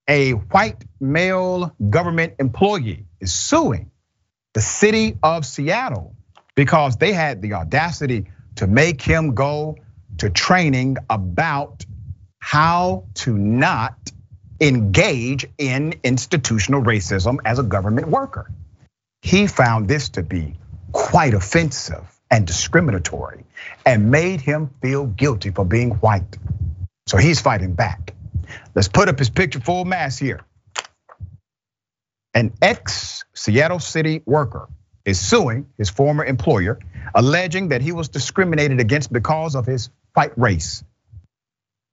a white male government employee is suing the city of Seattle because they had the audacity to make him go to training about how to not engage in institutional racism as a government worker. He found this to be quite offensive and discriminatory and made him feel guilty for being white. So he's fighting back. Let's put up his picture full mass here. An ex-Seattle City worker is suing his former employer, alleging that he was discriminated against because of his white race.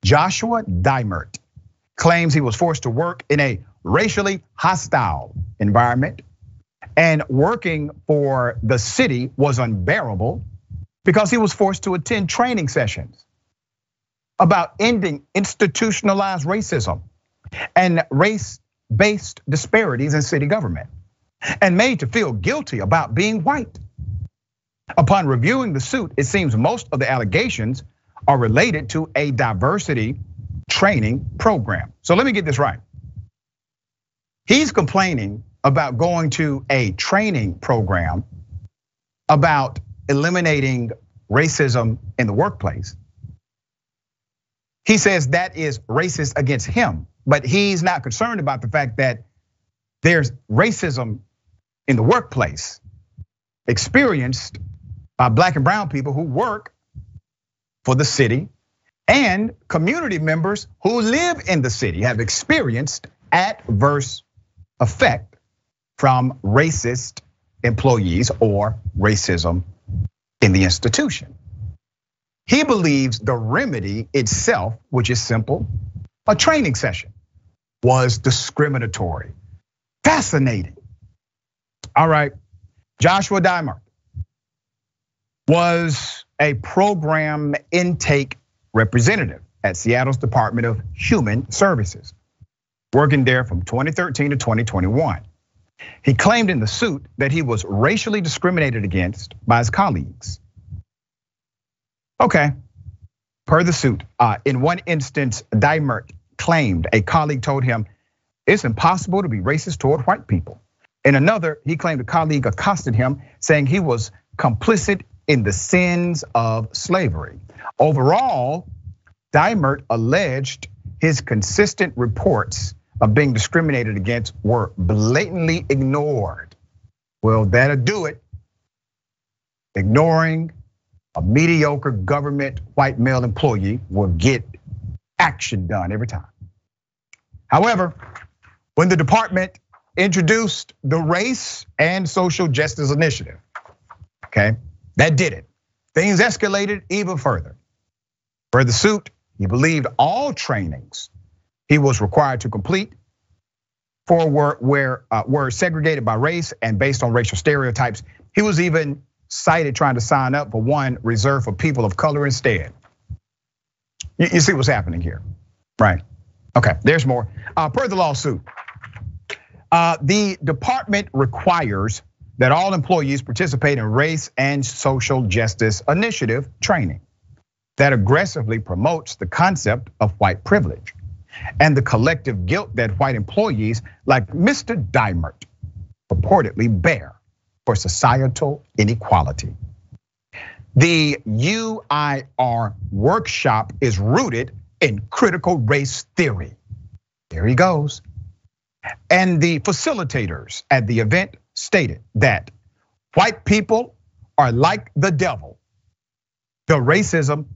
Joshua Diemert claims he was forced to work in a racially hostile environment, and working for the city was unbearable because he was forced to attend training sessions about ending institutionalized racism and race-based disparities in city government, and made to feel guilty about being white. Upon reviewing the suit, it seems most of the allegations are related to a diversity training program. So let me get this right. He's complaining about going to a training program about eliminating racism in the workplace. He says that is racist against him, but he's not concerned about the fact that there's racism in the workplace experienced by Black and brown people who work for the city, and community members who live in the city have experienced adverse effect from racist employees or racism in the institution. He believes the remedy itself, which is simple, a training session, was discriminatory. Fascinating. All right, Joshua Diemert was a program intake representative at Seattle's Department of Human Services, working there from 2013 to 2021. He claimed in the suit that he was racially discriminated against by his colleagues. Okay, per the suit, in one instance, Diemert claimed a colleague told him it's impossible to be racist toward white people. In another, he claimed a colleague accosted him saying he was complicit in the sins of slavery. Overall, Diemert alleged his consistent reports of being discriminated against were blatantly ignored. Well, that'll do it. Ignoring a mediocre government white male employee will get action done every time. However, when the department introduced the Race and Social Justice Initiative, okay, that did it. Things escalated even further. For the suit, he believed all trainings he was required to complete were segregated by race and based on racial stereotypes. He was even cited trying to sign up for one reserved for people of color instead. You see what's happening here, right? Okay, there's more. Per the lawsuit, the department requires that all employees participate in Race and Social Justice Initiative training that aggressively promotes the concept of white privilege and the collective guilt that white employees like Mr. Diemert purportedly bear for societal inequality. The UIR workshop is rooted in critical race theory. There he goes. And the facilitators at the event stated that white people are like the devil. The racism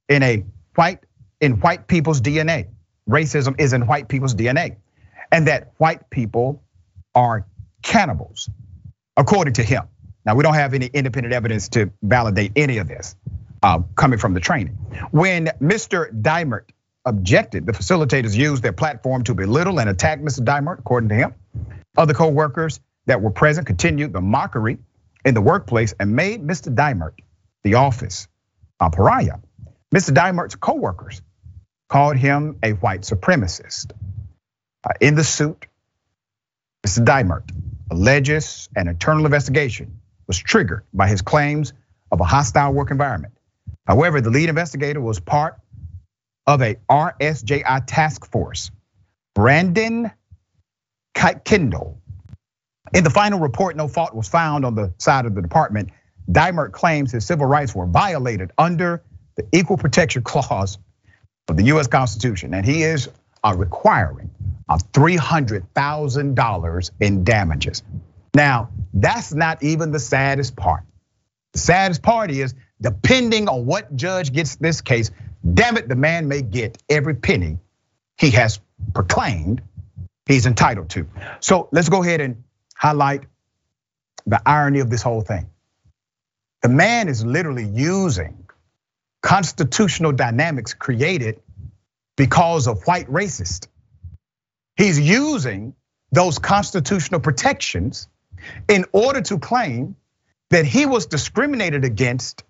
in white people's DNA. Racism is in white people's DNA. And that white people are cannibals, according to him. Now, we don't have any independent evidence to validate any of this coming from the training. When Mr. Diemert objected, the facilitators used their platform to belittle and attack Mr. Diemert, according to him. Other co-workers that were present continued the mockery in the workplace and made Mr. Diemert, the office, a pariah. Mr. Diemert's co-workers called him a white supremacist. In the suit, Mr. Diemert alleges an internal investigation was triggered by his claims of a hostile work environment. However, the lead investigator was part of a RSJI task force Brandon Kendall. In the final report, no fault was found on the side of the department. Diemert claims his civil rights were violated under the Equal Protection Clause of the US Constitution, and he is requiring $300,000 in damages. Now, that's not even the saddest part. The saddest part is, depending on what judge gets this case, damn it, the man may get every penny he has proclaimed he's entitled to. So let's go ahead and highlight the irony of this whole thing. The man is literally using constitutional dynamics created because of white racists. He's using those constitutional protections in order to claim that he was discriminated against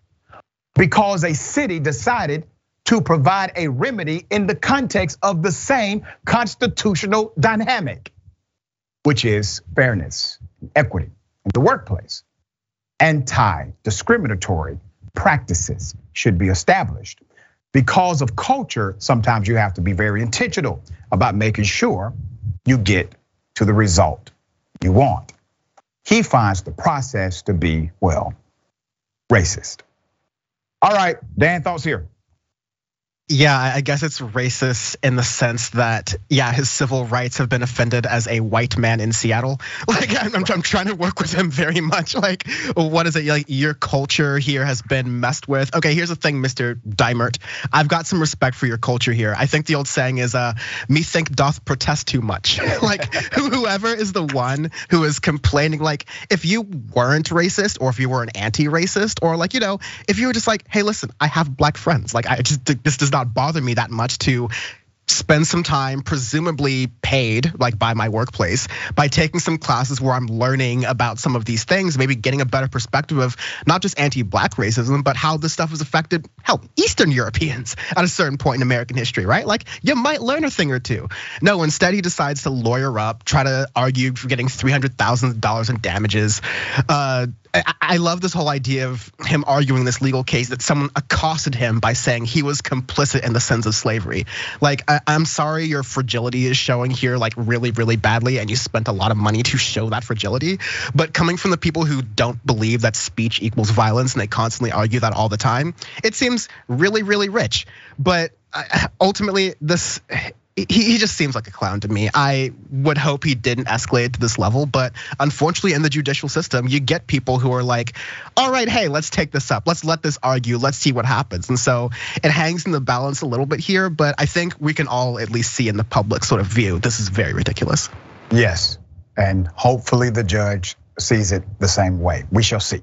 because a city decided to provide a remedy in the context of the same constitutional dynamic, which is fairness, equity in the workplace. Anti-discriminatory practices should be established. Because of culture, sometimes you have to be very intentional about making sure you get to the result you want. He finds the process to be, well, racist. All right, Dan, thoughts here? Yeah, I guess it's racist in the sense that, yeah, his civil rights have been offended as a white man in Seattle. Like, I'm trying to work with him very much. Like, what is it? Like, your culture here has been messed with. Okay, here's the thing, Mr. Diemert. I've got some respect for your culture here. I think the old saying is, me think doth protest too much. Like, whoever is the one who is complaining, like, if you weren't racist, or if you were an anti-racist, or like, if you were just like, hey, listen, I have black friends. Like, this does not bother me that much to spend some time, presumably paid, like by my workplace, by taking some classes where I'm learning about some of these things, maybe getting a better perspective of not just anti-black racism, but how this stuff has affected, hell, Eastern Europeans at a certain point in American history, right? Like, you might learn a thing or two. No, instead he decides to lawyer up, try to argue for getting $300,000 in damages. I love this whole idea of him arguing this legal case that someone accosted him by saying he was complicit in the sins of slavery. Like, I'm sorry, your fragility is showing here like really, really badly, and you spent a lot of money to show that fragility. But coming from the people who don't believe that speech equals violence, and they constantly argue that all the time, it seems really, really rich. But ultimately, he just seems like a clown to me. I would hope he didn't escalate to this level, but unfortunately in the judicial system, you get people who are like, all right, hey, let's take this up. Let's let this argue. Let's see what happens. And so it hangs in the balance a little bit here, but I think we can all at least see in the public sort of view, this is very ridiculous. Yes, and hopefully the judge sees it the same way. We shall see.